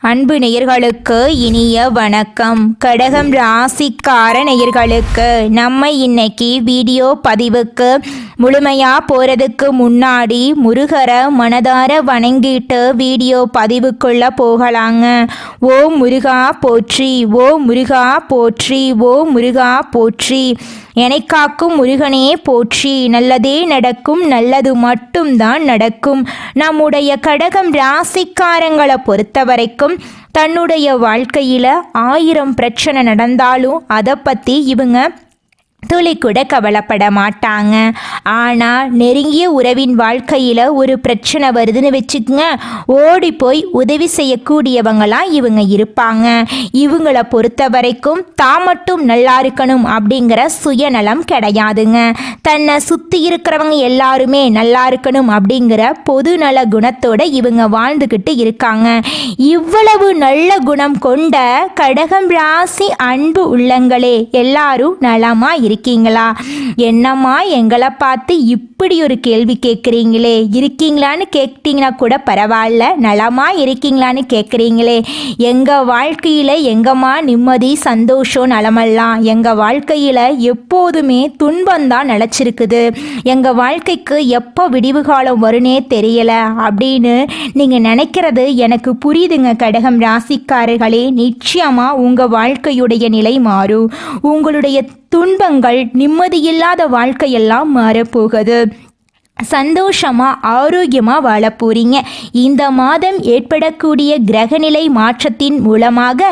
அன்பு நேயர்களுக்கு இனிய வணக்கம். கடகம் ராசிக்கார நேயர்களுக்கு நம்ம இன்னைக்கு வீடியோ பதிவுக்கு முழுமையாக போகிறதுக்கு முன்னாடி முருகரை மனதார வணங்கிட்டு வீடியோ பதிவுக்குள்ளே போகலாங்க. ஓ முருகா போற்றி, ஓ முருகா போற்றி, ஓ முருகா போற்றி. என்னை காக்கும் முருகனே போற்றி. நல்லதே நடக்கும், நல்லது மட்டும்தான் நடக்கும். நம்முடைய கடகம் ராசிக்காரங்களை பொறுத்த வரைக்கும் தன்னுடைய வாழ்க்கையில் 1000 பிரச்சனை நடந்தாலும் அதை பற்றி இவங்க துளி கூட கவலைப்பட மாட்டாங்க. ஆனால் நெருங்கிய உறவின் வாழ்க்கையில் ஒரு பிரச்சனை வருதுன்னு வச்சுக்கோங்க, ஓடி போய் உதவி செய்யக்கூடியவங்களாம் இவங்க இருப்பாங்க. இவங்களை பொறுத்த வரைக்கும் தான் மட்டும் நல்லா இருக்கணும் அப்படிங்கிற சுயநலம் கிடையாதுங்க. தன்னை சுற்றி இருக்கிறவங்க எல்லாருமே நல்லா இருக்கணும் அப்படிங்கிற பொதுநல குணத்தோட இவங்க வாழ்ந்துக்கிட்டு இருக்காங்க. இவ்வளவு நல்ல குணம் கொண்ட கடகம் ராசி அன்பு உள்ளங்களே, எல்லாரும் நலமா இருக்கீங்களா? என்னம்மா எங்களை பார்த்து இப்படி ஒரு கேள்வி கேட்குறீங்களே, இருக்கீங்களான்னு கேட்டீங்கன்னா கூட பரவாயில்ல, நலமா இருக்கீங்களான்னு கேட்குறீங்களே. எங்கள் வாழ்க்கையில் எங்கம்மா நிம்மதி சந்தோஷம் நலமெல்லாம்? எங்கள் வாழ்க்கையில் எப்போதுமே துன்பந்தான் நிலச்சிருக்குது. எங்கள் வாழ்க்கைக்கு எப்போ விடிவு காலம் வருனே தெரியலை அப்படின்னு நீங்கள் நினைக்கிறது எனக்கு புரியுதுங்க. கடகம் ராசிக்காரர்களே, நிச்சயமாக உங்கள் வாழ்க்கையுடைய நிலை மாறும். உங்களுடைய துன்பங்கள் நிம்மதியில்லாத வாழ்க்கையெல்லாம் மாறப்போகுது. சந்தோஷமாக ஆரோக்கியமாக வாழ போகிறீங்க. இந்த மாதம் ஏற்படக்கூடிய கிரகநிலை மாற்றத்தின் மூலமாக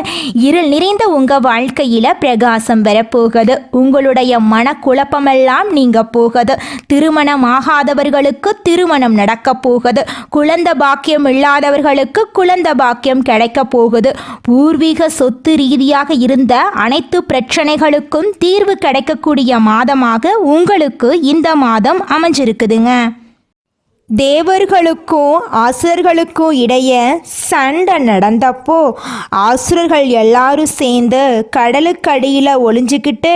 இருள் நிறைந்த உங்கள் வாழ்க்கையில் பிரகாசம் வரப்போகுது. உங்களுடைய மனக்குழப்பமெல்லாம் நீங்க போகுது. திருமணம் ஆகாதவர்களுக்கு திருமணம் நடக்க போகுது. குழந்தை பாக்கியம் இல்லாதவர்களுக்கு குழந்தை பாக்கியம் கிடைக்க போகுது. பூர்வீக சொத்து ரீதியாக இருந்த அனைத்து பிரச்சனைகளுக்கும் தீர்வு கிடைக்கக்கூடிய மாதமாக உங்களுக்கு இந்த மாதம் அமைஞ்சிருக்குதுங்க. தேவர்களுக்கும் ஆசுரர்களுக்கும் இடையே சண்டை நடந்தப்போ ஆசுரர்கள் எல்லாரும் சேர்ந்து கடலுக்கடியில் ஒளிஞ்சிக்கிட்டு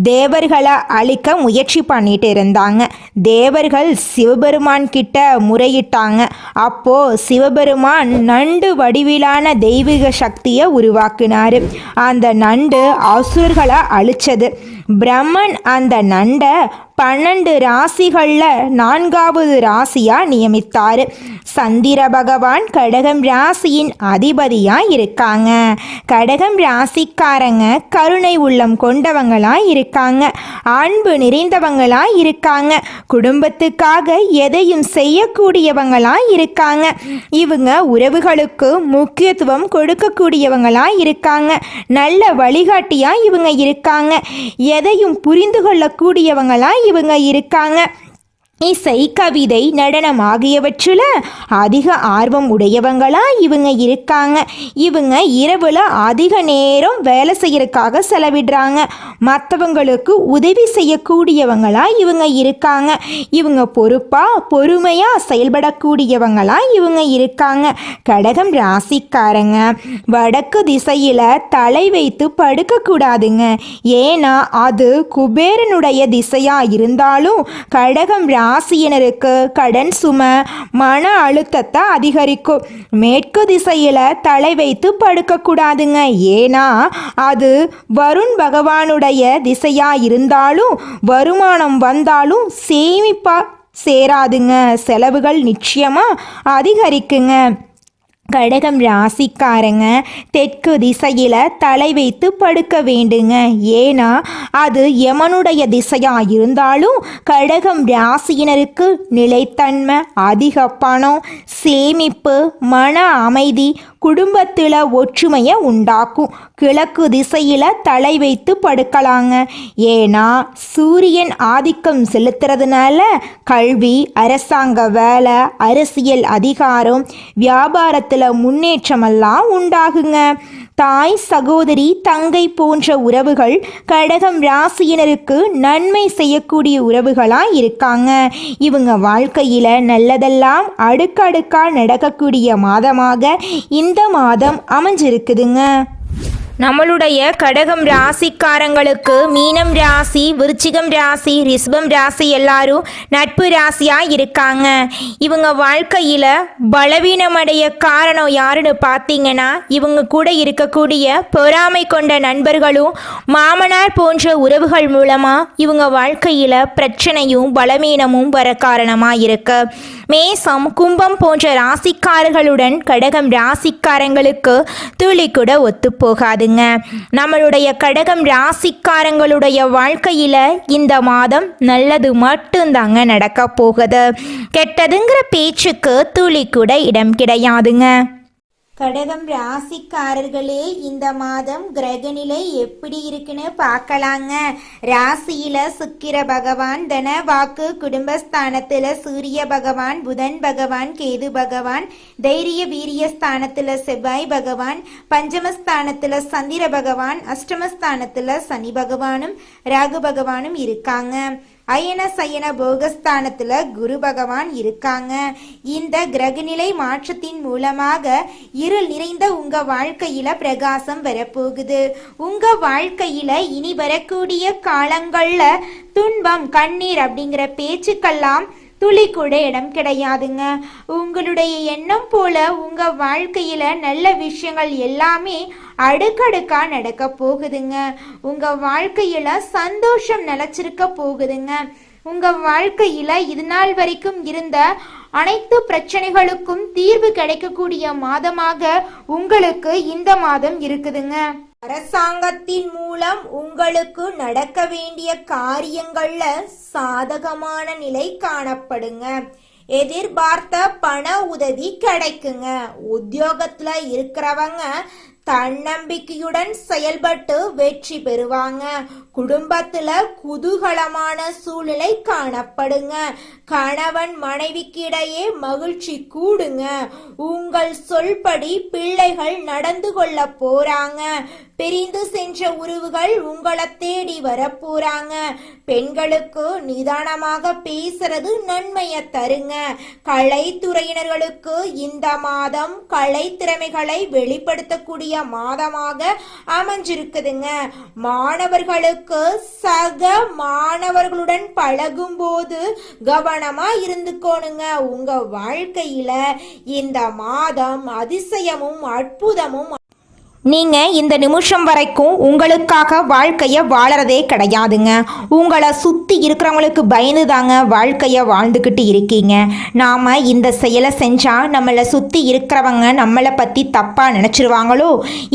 தேவர்களை அழிக்க முயற்சி பண்ணிட்டு இருந்தாங்க. தேவர்கள் சிவபெருமான் கிட்ட முறையிட்டாங்க. அப்போ சிவபெருமான் நண்டு வடிவிலான தெய்வீக சக்தியை உருவாக்கினார். அந்த நண்டு ஆசுரர்களை அழிச்சது. பிரம்மன் அந்த நண்டை 12 ராசிகளில் 4வது ராசியாக நியமித்தார். சந்திர பகவான் கடகம் ராசியின் அதிபதியாக இருக்காங்க. கடகம் ராசிக்காரங்க கருணை உள்ளம் கொண்டவங்களாக இருக்காங்க. அன்பு நிறைந்தவங்களாக இருக்காங்க. குடும்பத்துக்காக எதையும் செய்யக்கூடியவங்களாக இருக்காங்க. இவங்க உறவுகளுக்கு முக்கியத்துவம் கொடுக்கக்கூடியவங்களாக இருக்காங்க. நல்ல வழிகாட்டியாக இவங்க இருக்காங்க. எதையும் புரிந்து கொள்ளக்கூடியவங்களாக இவங்க இருக்காங்க. இசை, கவிதை, நடனம் ஆகியவற்றில் அதிக ஆர்வம் உடையவங்களா இவங்க இருக்காங்க. இவங்க இரவில் அதிக நேரம் வேலை செய்யறதுக்காக செலவிடுறாங்க. மற்றவங்களுக்கு உதவி செய்யக்கூடியவங்களா இவங்க இருக்காங்க. இவங்க பொறுப்பாக பொறுமையாக செயல்படக்கூடியவங்களா இவங்க இருக்காங்க. கடகம் ராசிக்காரங்க வடக்கு திசையில் தலை வைத்து படுக்கக்கூடாதுங்க. ஏன்னா அது குபேரனுடைய திசையாக இருந்தாலும் கடகம் ராசியினருக்கு கடன் சுமை, மன அழுத்தத்தை அதிகரிக்கும். மேற்கு திசையில் தலை வைத்து படுக்கக்கூடாதுங்க. ஏன்னா அது வருண் பகவானுடைய திசையாக இருந்தாலும் வருமானம் வந்தாலும் சேமிப்பா சேராதுங்க. செலவுகள் நிச்சயமாக அதிகரிக்குங்க. கடகம் ராசிக்காரங்க தெற்கு திசையில் தலை வைத்து படுக்க வேண்டுங்க. ஏன்னா அது யமனுடைய திசையாக இருந்தாலும் கடகம் ராசியினருக்கு நிலைத்தன்மை, அதிக பணம், சேமிப்பு, மன அமைதி, குடும்பத்தில் ஒற்றுமையை உண்டாக்கும். கிழக்கு திசையில் தலை வைத்து படுக்கலாங்க. ஏன்னா சூரியன் ஆதிக்கம் செலுத்துறதுனால கல்வி, அரசாங்க வேலை, அரசியல் அதிகாரம், வியாபாரத்தில் முன்னேற்றமெல்லாம் உண்டாகுங்க. தாய், சகோதரி, தங்கை போன்ற உறவுகள் கடகம் ராசியினருக்கு நன்மை செய்யக்கூடிய உறவுகளாக இருக்காங்க. இவங்க வாழ்க்கையில் நல்லதெல்லாம் அடுக்கடுக்காக நடக்கக்கூடிய மாதமாக இந்த மாதம் அமைஞ்சிருக்குதுங்க. நம்மளுடைய கடகம் ராசிக்காரங்களுக்கு மீனம் ராசி, விருச்சிகம் ராசி, ரிஷபம் ராசி எல்லாரும் நட்பு ராசியாக இருக்காங்க. இவங்க வாழ்க்கையில் பலவீனமடைய காரணம் யாருன்னு பார்த்தீங்கன்னா, இவங்க கூட இருக்கக்கூடிய பொறாமை கொண்ட நண்பர்களும் மாமனார் போன்ற உறவுகள் மூலமாக இவங்க வாழ்க்கையில் பிரச்சனையும் பலவீனமும் வர காரணமாக இருக்கு. மேசம், கும்பம் போன்ற ராசிக்காரர்களுடன் கடகம் ராசிக்காரங்களுக்கு துளி கூட ஒத்து போகாது. நம்மளுடைய கடகம் ராசிக்காரங்களுடைய வாழ்க்கையில இந்த மாதம் நல்லது மட்டும்தாங்க நடக்க போகுது. கெட்டதுங்கிற பேச்சுக்கு துளி கூட இடம் கிடையாதுங்க. கடகம் ராசிக்காரர்களே, இந்த மாதம் கிரகநிலை எப்படி இருக்குன்னு பார்க்கலாங்க. ராசியில சுக்கிர பகவான், தன வாக்கு குடும்பஸ்தானத்துல சூரிய பகவான், புதன் பகவான், கேது பகவான், தைரிய வீரிய ஸ்தானத்துல செவ்வாய் பகவான், பஞ்சமஸ்தானத்துல சந்திர பகவான், அஷ்டமஸ்தானத்துல சனி பகவானும் ராகு பகவானும் இருக்காங்க. அயன சயன போகஸ்தானத்துல குரு பகவான் இருக்காங்க. இந்த கிரகநிலை மாற்றத்தின் மூலமாக இருள் நிறைந்த உங்க வாழ்க்கையில பிரகாசம் வரப்போகுது. உங்க வாழ்க்கையில இனி வரக்கூடிய காலங்கள்ல துன்பம், கண்ணீர் அப்படிங்கிற பேச்சுக்கெல்லாம் துளி கூட இடம் கிடையாதுங்க. உங்களுடைய எண்ணம் போல உங்க வாழ்க்கையில நல்ல விஷயங்கள் எல்லாமே அடுக்கடுக்கா நடக்க போகுதுங்க. உங்க வாழ்க்கையில சந்தோஷம் நிலைச்சிருக்க போகுதுங்க. உங்க வாழ்க்கையில இது நாள் வரைக்கும் இருந்த அனைத்து பிரச்சனைகளுக்கும் தீர்வு கிடைக்கக்கூடிய மாதமாக உங்களுக்கு இந்த மாதம் இருக்குதுங்க. அரசாங்கத்தின் மூலம் உங்களுக்கு நடக்க வேண்டிய காரியங்கள்ல சாதகமான நிலை காணப்படுங்க. எதிர்பார்த்த பண உதவி கிடைக்குங்க. உத்தியோகத்துல இருக்கிறவங்க தன்னம்பிக்கையுடன் செயல்பட்டு வெற்றி பெறுவாங்க. குடும்பத்துல குதூகலமான சூழ்நிலை காணப்படுங்க. கணவன் மனைவிக்கு இடையே மகிழ்ச்சி கூடுங்க. உங்கள் சொல்படி பிள்ளைகள் நடந்து கொள்ள போறாங்க. பிரிந்து சென்ற உறவுகள் உங்களை தேடி வர போறாங்க. பெண்களுக்கு நிதானமாக பேசுறது நன்மையை தருங்க. கலைத்துறையினர்களுக்கு இந்த மாதம் கலை திறமைகளை வெளிப்படுத்தக்கூடிய மாதமாக அமைஞ்சிருக்குதுங்க. மாணவர்களுக்கு சக மாணவர்களுடன் பழகும் போது கவனமா இருந்துக்கோணுங்க. உங்க வாழ்க்கையில இந்த மாதம் அதிசயமும் அற்புதமும். நீங்கள் இந்த நிமிஷம் வரைக்கும் உங்களுக்காக வாழ்க்கையை வாழறதே கிடையாதுங்க. உங்களை சுற்றி இருக்கிறவங்களுக்கு பயந்து தாங்க வாழ்க்கையை வாழ்ந்துக்கிட்டு இருக்கீங்க. நாம் இந்த செயலை செஞ்சால் நம்மளை சுற்றி இருக்கிறவங்க நம்மளை பற்றி தப்பாக நினச்சிருவாங்களோ,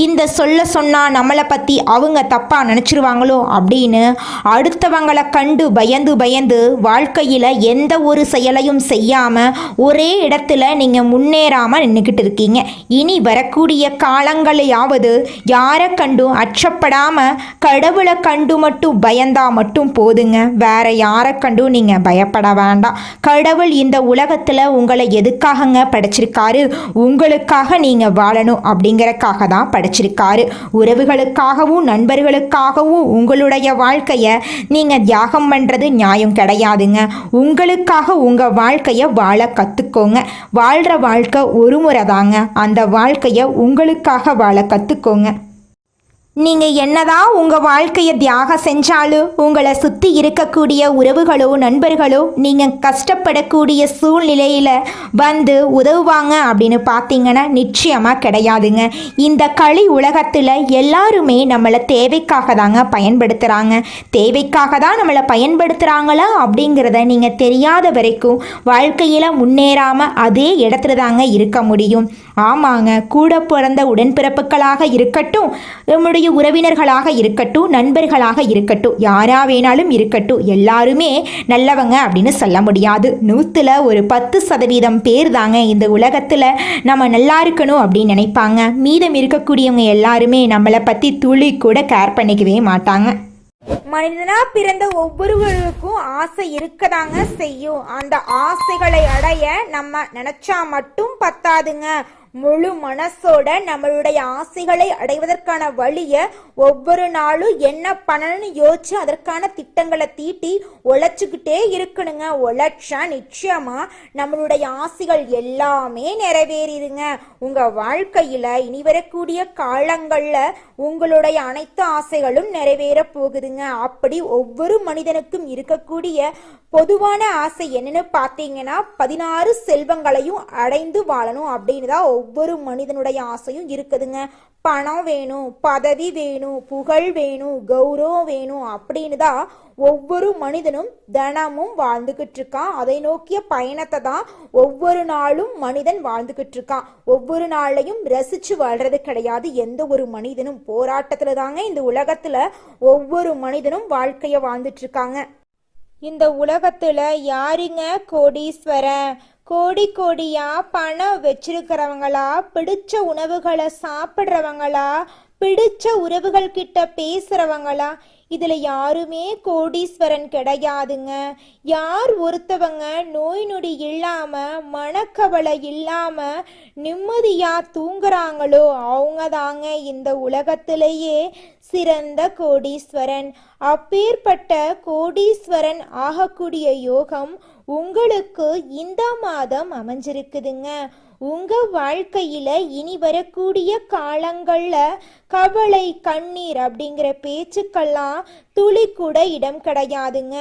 இந்த சொன்னால் நம்மளை பற்றி அவங்க தப்பாக நினச்சிருவாங்களோ அப்படின்னு அடுத்தவங்களை கண்டு பயந்து பயந்து வாழ்க்கையில் எந்த ஒரு செயலையும் செய்யாமல் ஒரே இடத்துல நீங்கள் முன்னேறாமல் நின்றுக்கிட்டு இருக்கீங்க. இனி வரக்கூடிய காலங்களையாவது யாரை கண்டும் அச்சப்படாம கடவுளை கண்டு மட்டும் பயந்தா மட்டும் போதுங்க. வேற யாரை கண்டும் நீங்க பயப்பட வேண்டாம். கடவுள் இந்த உலகத்துல உங்களை எதுக்காகங்க படைச்சிருக்காரு? உங்களுக்காக நீங்க வாழணும் அப்படிங்கறக்காக தான் படைச்சிருக்காரு. உறவுகளுக்காகவும் நண்பர்களுக்காகவும் உங்களுடைய வாழ்க்கைய நீங்க தியாகம் பண்றது நியாயம் கிடையாதுங்க. உங்களுக்காக உங்க வாழ்க்கைய வாழ கத்துக்கோங்க. வாழ்ற வாழ்க்கை ஒரு முறை தாங்க. அந்த வாழ்க்கைய உங்களுக்காக வாழ கத்துக்கோங்க. நீங்கள் என்னதான் உங்கள் வாழ்க்கையை தியாகம் செஞ்சாலும் உங்களை சுற்றி இருக்கக்கூடிய உறவுகளோ நண்பர்களோ நீங்கள் கஷ்டப்படக்கூடிய சூழ்நிலையில் வந்து உதவுவாங்க அப்படின்னு பார்த்தீங்கன்னா நிச்சயமாக கிடையாதுங்க. இந்த களி உலகத்தில் எல்லாருமே நம்மளை தேவைக்காக தாங்க பயன்படுத்துகிறாங்க. தேவைக்காக தான் நம்மளை பயன்படுத்துகிறாங்களா அப்படிங்கிறத நீங்கள் தெரியாத வரைக்கும் வாழ்க்கையில் முன்னேறாமல் அதே இடத்துல தாங்க இருக்க முடியும். ஆமாங்க, கூட பிறந்த உடன்பிறப்புகளாக இருக்கட்டும், நம்முடைய உறவினர்களாக இருக்கட்டும், நண்பர்களாக இருக்கட்டும், யாரா வேணாலும் இருக்கட்டும், எல்லாருமே நல்லவங்க அப்படின்னு சொல்ல முடியாது. 100ல் ஒரு 10% பேர் தாங்க இந்த உலகத்தில் நம்ம நல்லா இருக்கணும் அப்படின்னு நினைப்பாங்க. மீதம் இருக்கக்கூடியவங்க எல்லாருமே நம்மளை பற்றி துளி கூட கேர் பண்ணிக்கவே மாட்டாங்க. மனிதனா பிறந்த ஒவ்வொருவருக்கும் ஆசை இருக்கதாங்க செய்யும். அந்த ஆசைகளை அடைய நம்ம நினைச்சா மட்டும் பத்தாதுங்க. முழு மனசோட நம்மளுடைய ஆசைகளை அடைவதற்கான வழியை ஒவ்வொரு நாளும் என்ன பண்ணணும்னு யோசிச்சு அதற்கான திட்டங்களை தீட்டி உழைச்சுக்கிட்டே இருக்கணுங்க. உழைச்சா நிச்சயமா நம்மளுடைய ஆசைகள் எல்லாமே நிறைவேறிடுங்க. உங்க வாழ்க்கையில இனி வரக்கூடிய காலங்கள்ல உங்களுடைய அனைத்து ஆசைகளும் நிறைவேற போகுதுங்க. அப்படி ஒவ்வொரு மனிதனுக்கும் இருக்கக்கூடிய பொதுவான ஆசை என்னன்னு பார்த்தீங்கன்னா 16 செல்வங்களையும் அடைந்து வாழணும் அப்படின்னு தான் ஒவ்வொரு மனிதனுடைய ஆசையும் இருக்குதுங்க. பணம் வேணும், பதவி வேணும், புகழ் வேணும், கௌரவம் வேணும் அப்படின்னு தான் ஒவ்வொரு மனிதனும் தினமும் வாழ்ந்துகிட்டு இருக்கான். அதை நோக்கிய பயணத்தை தான் ஒவ்வொரு நாளும் மனிதன் வாழ்ந்துகிட்டு இருக்கான். ஒவ்வொரு நாளையும் ரசிச்சு வாழ்றது கிடையாது எந்த ஒரு மனிதனும். போராட்டத்துல தாங்க இந்த உலகத்துல ஒவ்வொரு மனிதனும் வாழ்க்கைய வாழ்ந்துட்டு இருக்காங்க. இந்த உலகத்துல யாருங்க கோடீஸ்வரன்? கோடி கோடியா பணம் வச்சிருக்கிறவங்களா, பிடிச்ச உணவுகளை சாப்பிட்றவங்களா, பிடிச்ச உறவுகள் கிட்ட பேசுறவங்களா? இதுல யாருமே கோடீஸ்வரன் கிடையாதுங்க. யார் ஒருத்தவங்க நோய் நொடி இல்லாம மனக்கவலை இல்லாம நிம்மதியா தூங்குறாங்களோ அவங்க தாங்க இந்த உலகத்திலேயே சிறந்த கோடீஸ்வரன். அப்பேற்பட்ட கோடீஸ்வரன் ஆகக்கூடிய யோகம் உங்களுக்கு இந்த மாதம் அமைஞ்சிருக்குதுங்க. உங்க வாழ்க்கையில இனி வரக்கூடிய காலங்கள்ல கவலை கண்ணீர் அப்படிங்கிற பேச்சுக்கெல்லாம் துளி கூட இடம் கிடையாதுங்க.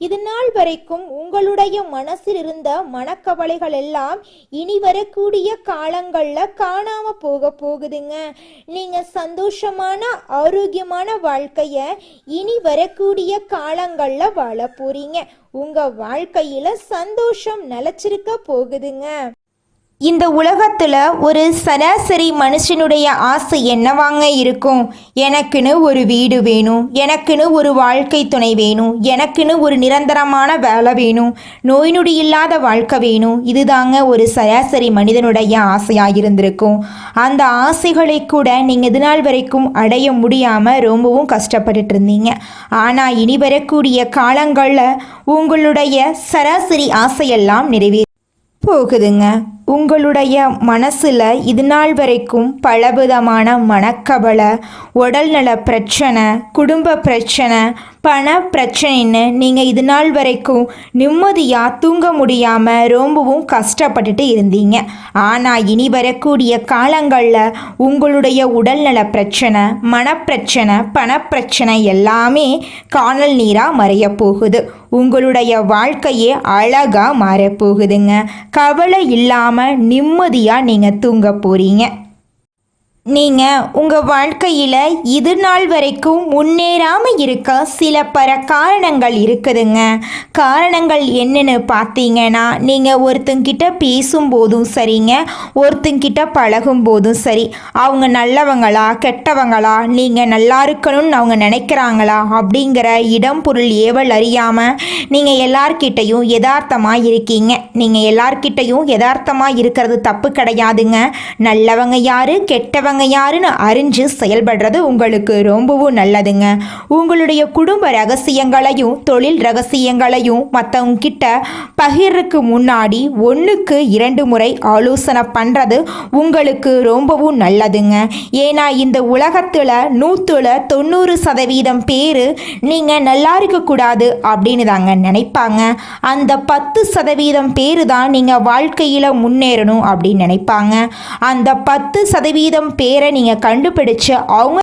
இது நாள் வரைக்கும் உங்களுடைய மனசில் இருந்த மனக்கவலைகள் எல்லாம் இனி வரக்கூடிய காலங்கள்ல காணாம போகுதுங்க. நீங்க சந்தோஷமான ஆரோக்கியமான வாழ்க்கைய இனி வரக்கூடிய காலங்கள்ல வாழ போறீங்க. உங்க வாழ்க்கையில சந்தோஷம் நிலைச்சிருக்க போகுதுங்க. இந்த உலகத்துல ஒரு சராசரி மனுஷனுடைய ஆசை என்னவாங்க இருக்கும்? எனக்குன்னு ஒரு வீடு வேணும், எனக்குன்னு ஒரு வாழ்க்கை துணை வேணும், எனக்குன்னு ஒரு நிரந்தரமான வேலை வேணும், நோய் நொடி இல்லாத வாழ்க்கை வேணும். இதுதாங்க ஒரு சராசரி மனிதனுடைய ஆசையாக இருந்திருக்கும். அந்த ஆசைகளை கூட நீங்கள் இது நாள் வரைக்கும் அடைய முடியாமல் ரொம்பவும் கஷ்டப்பட்டுட்டு இருந்தீங்க. ஆனால் இனி வரக்கூடிய காலங்களில் உங்களுடைய சராசரி ஆசையெல்லாம் நிறைவேறி போகுதுங்க. உங்களுடைய மனசில் இது நாள் வரைக்கும் பலவிதமான மனக்கவலை, உடல்நல பிரச்சனை, குடும்ப பிரச்சனை, பண பிரச்சனைன்னு நீங்கள் இது நாள் வரைக்கும் நிம்மதியாக தூங்க முடியாமல் ரொம்பவும் கஷ்டப்பட்டுட்டு இருந்தீங்க. ஆனால் இனி வரக்கூடிய காலங்களில் உங்களுடைய உடல்நல பிரச்சனை, மனப்பிரச்சனை, பணப்பிரச்சனை எல்லாமே காணல் நீராக மறைய போகுது. உங்களுடைய வாழ்க்கையே அழகாக மாறப்போகுதுங்க. கவலை இல்லாமல் நிம்மதியாக நீங்கள் தூங்க போகிறீங்க. நீங்கள் உங்கள் வாழ்க்கையில் இது நாள் வரைக்கும் முன்னேறாமல் இருக்க சில காரணங்கள் இருக்குதுங்க. காரணங்கள் என்னென்னு பார்த்தீங்கன்னா, நீங்கள் ஒருத்தங்கிட்ட பேசும்போதும் சரிங்க, ஒருத்தங்கிட்ட பழகும் போதும் சரி, அவங்க நல்லவங்களா கெட்டவங்களா, நீங்கள் நல்லா இருக்கணும்னு அவங்க நினைக்கிறாங்களா அப்படிங்கிற இடம் பொருள் ஏவல் அறியாமல் நீங்கள் எல்லார்கிட்டையும் யதார்த்தமாக இருக்கீங்க. நீங்கள் எல்லார்கிட்டையும் யதார்த்தமாக இருக்கிறது தப்பு கிடையாதுங்க. நல்லவங்க யாரு கெட்டவங்க யாருன்னு அறிஞ்சு செயல்படுறது உங்களுக்கு ரொம்பவும் நல்லதுங்க. உங்களுடைய குடும்ப ரகசியங்களையும் தொழில் ரகசியங்களையும் மற்றவங்க கிட்ட பகிர்றதுக்கு முன்னாடி 1க்கு 2 முறை ஆலோசனை பண்ணுறது உங்களுக்கு ரொம்பவும் நல்லதுங்க. ஏன்னா இந்த உலகத்தில் 90% பேர் நீங்கள் நல்லா இருக்கக்கூடாது அப்படின்னு தாங்க நினைப்பாங்க. அந்த 10% பேர் தான் நீங்கள் வாழ்க்கையில் முன்னேறணும் அப்படின்னு நினைப்பாங்க. அந்த 10% பேரை நீங்கள் கண்டுபிடிச்சு அவங்க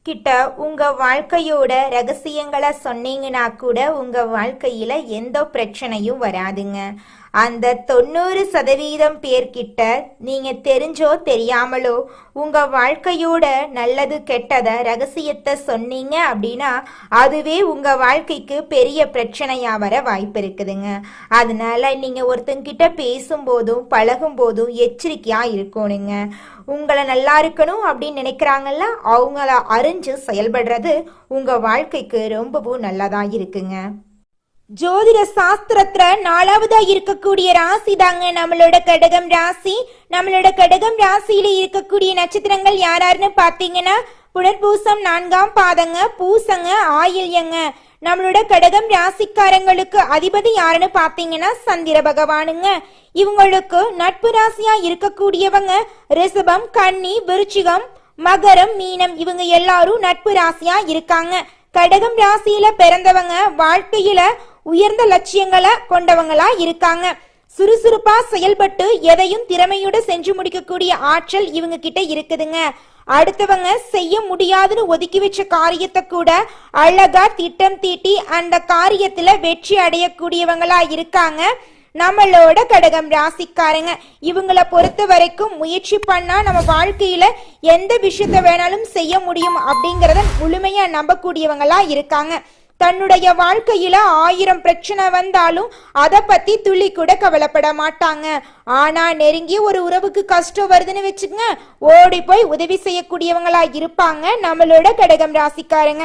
கிட்ட உங்கள் வாழ்க்கையோட ரகசியங்களை சொன்னீங்கன்னா கூட உங்கள் வாழ்க்கையில் எந்த பிரச்சனையும் வராதுங்க. அந்த 90% பேர்கிட்ட நீங்கள் தெரிஞ்சோ தெரியாமலோ உங்கள் வாழ்க்கையோட நல்லது கெட்டதை ரகசியத்தை சொன்னீங்க அப்படின்னா அதுவே உங்கள் வாழ்க்கைக்கு பெரிய பிரச்சனையாக வர வாய்ப்பு இருக்குதுங்க. அதனால நீங்கள் ஒருத்தங்கிட்ட பேசும்போதும் பழகும்போதும் எச்சரிக்கையாக இருக்கணுங்க. உங்களை நல்லா இருக்கணும் அப்படின்னு நினைக்கிறாங்கல்ல, அவங்கள அறிஞ்சு செயல்படுறது உங்கள் வாழ்க்கைக்கு ரொம்பவும் நல்லதாக இருக்குங்க. ஜோதிட சாஸ்திரத்துல 4வதா இருக்கக்கூடிய ராசி தாங்க நம்மளோட கடகம் ராசி. நம்மளோட கடகம் ராசியில இருக்கக்கூடிய நட்சத்திரங்கள் யாராருன்னு பாத்தீங்கன்னா புனர்பூசம் 4ஆம் பாதங்க, பூசங்க, ஆயில்யங்க. நம்மளோட கடகம் ராசிக்காரங்களுக்கு அதிபதி யாருன்னு பாத்தீங்கன்னா சந்திர பகவானுங்க. இவங்களுக்கு நட்பு ராசியா இருக்கக்கூடியவங்க ரிஷபம், கன்னி, விருச்சிகம், மகரம், மீனம். இவங்க எல்லாரும் நட்பு ராசியா இருக்காங்க. கடகம் ராசியில பிறந்தவங்க வாழ்க்கையில உயர்ந்த லட்சியங்களை கொண்டவங்களா இருக்காங்க. சுறுசுறுப்பா செயல்பட்டு எதையும் திறமையோட செஞ்சு முடிக்கக்கூடிய ஆற்றல் இவங்க கிட்ட இருக்குதுங்க. அடுத்தவங்க செய்ய முடியாதுன்னு ஒதுக்கி வச்ச காரியத்தை கூட அழகா திட்டம் தீட்டி அந்த காரியத்துல வெற்றி அடையக்கூடியவங்களா இருக்காங்க நம்மளோட கடகம் ராசிக்காரங்க. இவங்களை பொறுத்த வரைக்கும் முயற்சி பண்ணா நம்ம வாழ்க்கையில எந்த விஷயத்த வேணாலும் செய்ய முடியும் அப்படிங்கறத முழுமையா நம்பக்கூடியவங்களா இருக்காங்க. தன்னுடைய வாழ்க்கையில 1000 பிரச்சனை வந்தாலும் அதை பத்தி துளி கூட கவலைப்பட மாட்டாங்க. ஆனா நெருங்கிய ஒரு உறவுக்கு கஷ்டம் வருதுன்னு வச்சுக்கங்க, ஓடி போய் உதவி செய்யக்கூடியவங்களா இருப்பாங்க நம்மளோட கடகம் ராசிக்காரங்க.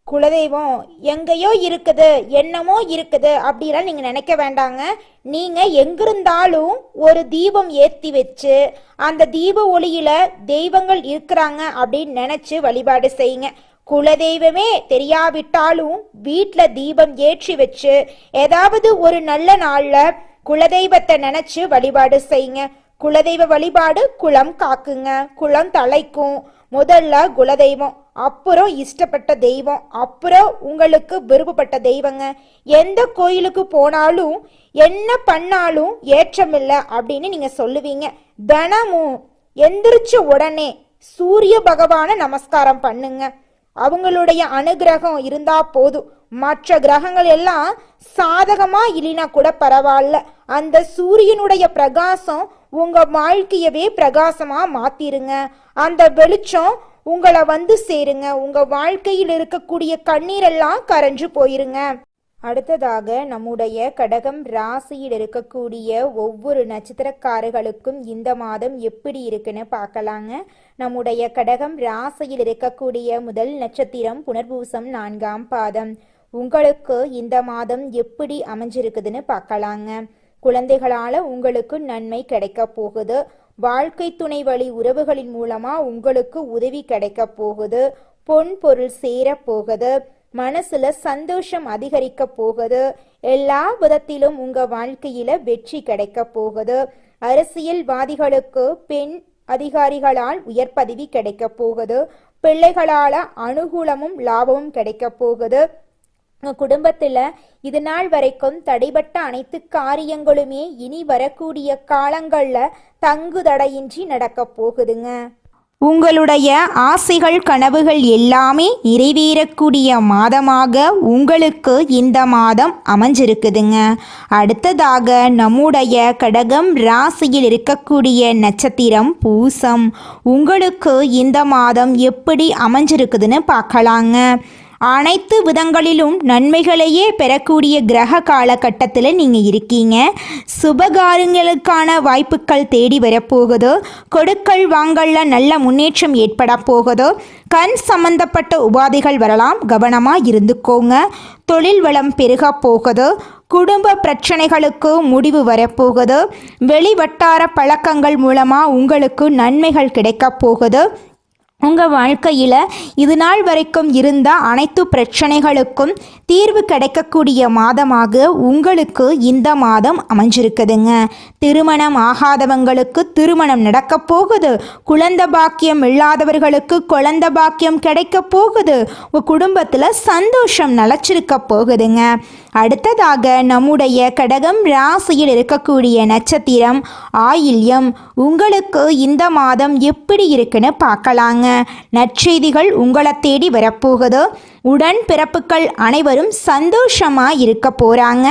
குலதெய்வம் எங்கேயோ இருக்குது, என்னமோ இருக்குது அப்படிலாம் நீங்க நினைக்க வேண்டாங்க. நீங்க எங்கிருந்தாலும் ஒரு தீபம் ஏத்தி வச்சு அந்த தீப ஒளியில தெய்வங்கள் இருக்கிறாங்க அப்படின்னு நினைச்சு வழிபாடு செய்யுங்க. குலதெய்வமே தெரியாவிட்டாலும் வீட்டுல தீபம் ஏற்றி வச்சு ஏதாவது ஒரு நல்ல நாள்ல குலதெய்வத்தை நினைச்சு வழிபாடு செய்யுங்க. குலதெய்வ வழிபாடு குலம் காக்குங்க, குலம் தலைக்கும். முதல்ல குலதெய்வம், அப்புறம் இஷ்டப்பட்ட தெய்வம், அப்புறம் உங்களுக்கு விருப்பப்பட்ட தெய்வங்க. எந்த கோயிலுக்கு போனாலும் என்ன பண்ணாலும் ஏற்றமில்லை அப்படின்னு நீங்க சொல்லுவீங்க. தினமும் எந்திரிச்ச உடனே சூரிய பகவான நமஸ்காரம் பண்ணுங்க. அவங்களுடைய அனுகிரகம் இருந்தா போதும். மற்ற கிரகங்கள் எல்லாம் சாதகமா இல்லைனா கூட பரவாயில்ல, அந்த சூரியனுடைய பிரகாசம் உங்க வாழ்க்கையவே பிரகாசமா மாத்திருங்க. அந்த வெளிச்சம் உங்களை வந்து சேருங்க. உங்க வாழ்க்கையில் இருக்கக்கூடிய கண்ணீரெல்லாம் கரைஞ்சு போயிருங்க. அடுத்ததாக நம்முடைய கடகம் ராசியில் இருக்கக்கூடிய ஒவ்வொரு நட்சத்திரக்காரர்களுக்கும் இந்த மாதம் எப்படி இருக்குன்னு பார்க்கலாங்க. நம்முடைய கடகம் ராசியில் இருக்கக்கூடிய முதல் நட்சத்திரம் புனர்பூசம் 4ஆம் பாதம். உங்களுக்கு இந்த மாதம் எப்படி அமைஞ்சிருக்குதுன்னு பார்க்கலாங்க. குழந்தைகளால உங்களுக்கு நன்மை கிடைக்க போகுது. வாழ்க்கை துணை வழி உறவுகளின் மூலமா உங்களுக்கு உதவி கிடைக்க போகுது. பொன் பொருள் சேர போகுது. மனசுல சந்தோஷம் அதிகரிக்க போகுது. எல்லா விதத்திலும் உங்க வாழ்க்கையில வெற்றி கிடைக்க போகுது. அரசியல்வாதிகளுக்கு பெண் அதிகாரிகளால் உயர் பதவி கிடைக்க போகுது. பிள்ளைகளால அனுகூலமும் லாபமும் கிடைக்க போகுது. குடும்பத்துல இது நாள் வரைக்கும் தடைபட்ட அனைத்து காரியங்களுமே இனி வரக்கூடிய காலங்கள்ல தங்கு தடையின்றி நடக்க போகுதுங்க. உங்களுடைய ஆசைகள் கனவுகள் எல்லாமே நிறைவேறக்கூடிய மாதமாக உங்களுக்கு இந்த மாதம் அமைஞ்சிருக்குதுங்க. அடுத்ததாக நம்முடைய கடகம் ராசியில் இருக்கக்கூடிய நட்சத்திரம் பூசம். உங்களுக்கு இந்த மாதம் எப்படி அமைஞ்சிருக்குதுன்னு பார்க்கலாங்க. அனைத்து விதங்களிலும் நன்மைகளையே பெறக்கூடிய கிரக காலகட்டத்தில் நீங்கள் இருக்கீங்க. சுபகாரியங்களுக்கான வாய்ப்புகள் தேடி வரப்போகுது. கொடுக்கல் வாங்கல்ல நல்ல முன்னேற்றம் ஏற்பட போகுது. கண் சம்பந்தப்பட்ட உபாதைகள் வரலாம், கவனமாக இருந்துக்கோங்க. தொழில் வளம் பெருக போகுது. குடும்ப பிரச்சனைகளுக்கு முடிவு வரப்போகுது. வெளிவட்டார பழக்கங்கள் மூலமாக உங்களுக்கு நன்மைகள் கிடைக்க போகுது. உங்கள் வாழ்க்கையில் இது நாள் வரைக்கும் இருந்த அனைத்து பிரச்சனைகளுக்கும் தீர்வு கிடைக்கக்கூடிய மாதமாக உங்களுக்கு இந்த மாதம் அமைஞ்சிருக்குதுங்க. திருமணம் ஆகாதவங்களுக்கு திருமணம் நடக்க போகுது. குழந்தை பாக்கியம் இல்லாதவர்களுக்கு குழந்தை பாக்கியம் கிடைக்க போகுது. உங்கள் குடும்பத்தில் சந்தோஷம் நிலச்சிருக்க போகுதுங்க. அடுத்ததாக நம்முடைய கடகம் ராசியில் இருக்கக்கூடிய நட்சத்திரம் ஆயில்யம். உங்களுக்கு இந்த மாதம் எப்படி இருக்குன்னு பார்க்கலாங்க. நற்செய்திகள் உங்களை தேடி வரப்போகுது. உடன் பிறப்புகள் அனைவரும் சந்தோஷமா இருக்க போறாங்க.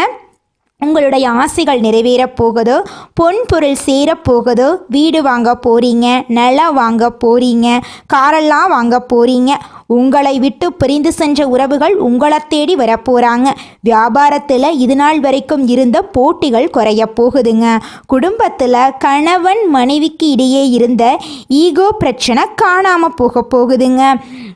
உங்களுடைய ஆசைகள் நிறைவேற போகுது. பொன் பொருள் சேர போகுது. வீடு வாங்க போறீங்க, நிலம் வாங்க போறீங்க, காரெல்லாம் வாங்க போறீங்க. உங்களை விட்டு பிரிந்து சென்ற உறவுகள் உங்களை தேடி வரப்போகிறாங்க. வியாபாரத்தில் இது நாள் வரைக்கும் இருந்த போட்டிகள் குறைய போகுதுங்க. குடும்பத்தில் கணவன் மனைவிக்கு இடையே இருந்த ஈகோ பிரச்சனை காணாமல் போக போகுதுங்க.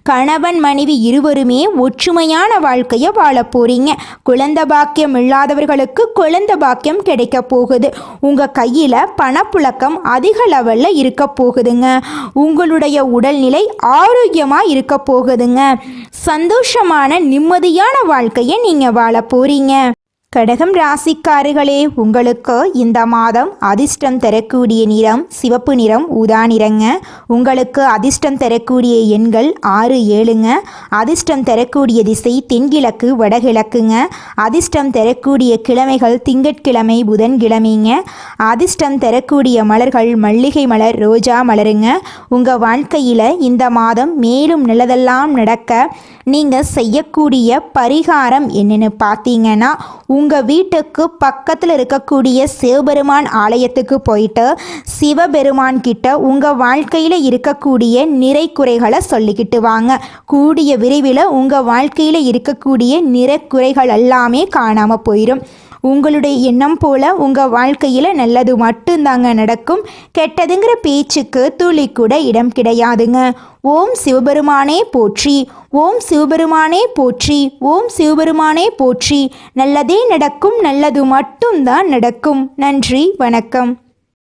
கணவன் மனைவி இருவருமே ஒற்றுமையான வாழ்க்கையை வாழ போகிறீங்க. குழந்தை பாக்கியம் இல்லாதவர்களுக்கு குழந்தை பாக்கியம் கிடைக்க போகுது. உங்கள் கையில் பணப்புழக்கம் அதிக லெவலில் இருக்க போகுதுங்க. உங்களுடைய உடல்நிலை ஆரோக்கியமாக இருக்க போகுது. போகுதுங்க. சந்தோஷமான நிம்மதியான வாழ்க்கையை நீங்கள் வாழ போறீங்க. கடகம் ராசிக்காரர்களே, உங்களுக்கு இந்த மாதம் அதிர்ஷ்டம் தரக்கூடிய நிறம் சிவப்பு நிறம், ஊதா நிறங்க. உங்களுக்கு அதிர்ஷ்டம் தரக்கூடிய எண்கள் 6, 7ங்க. அதிர்ஷ்டம் தரக்கூடிய திசை தென்கிழக்கு வடகிழக்குங்க. அதிர்ஷ்டம் தரக்கூடிய கிழமைகள் திங்கட்கிழமை புதன்கிழமைங்க. அதிர்ஷ்டம் தரக்கூடிய மலர்கள் மல்லிகை மலர், ரோஜா மலருங்க. உங்கள் வாழ்க்கையில் இந்த மாதம் மேலும் நல்லதெல்லாம் நடக்க நீங்கள் செய்யக்கூடிய பரிகாரம் என்னென்னு பார்த்தீங்கன்னா, உங்கள் வீட்டுக்கு பக்கத்தில் இருக்கக்கூடிய சிவபெருமான் ஆலயத்துக்கு போயிட்டு சிவபெருமான் கிட்ட உங்கள் வாழ்க்கையில் இருக்கக்கூடிய நிறை குறைகளை சொல்லிக்கிட்டு வாங்க. கூடிய விரைவில் உங்கள் வாழ்க்கையில் இருக்கக்கூடிய நிறை குறைகள் எல்லாமே காணாமல் போயிடும். உங்களுடைய எண்ணம் போல உங்கள் வாழ்க்கையில் நல்லது மட்டும்தாங்க நடக்கும். கெட்டதுங்கிற பேச்சுக்கு துளி கூட இடம் கிடையாதுங்க. ஓம் சிவபெருமானே போற்றி, ஓம் சிவபெருமானே போற்றி, ஓம் சிவபெருமானே போற்றி. நல்லதே நடக்கும், நல்லது மட்டும்தான் நடக்கும். நன்றி, வணக்கம்.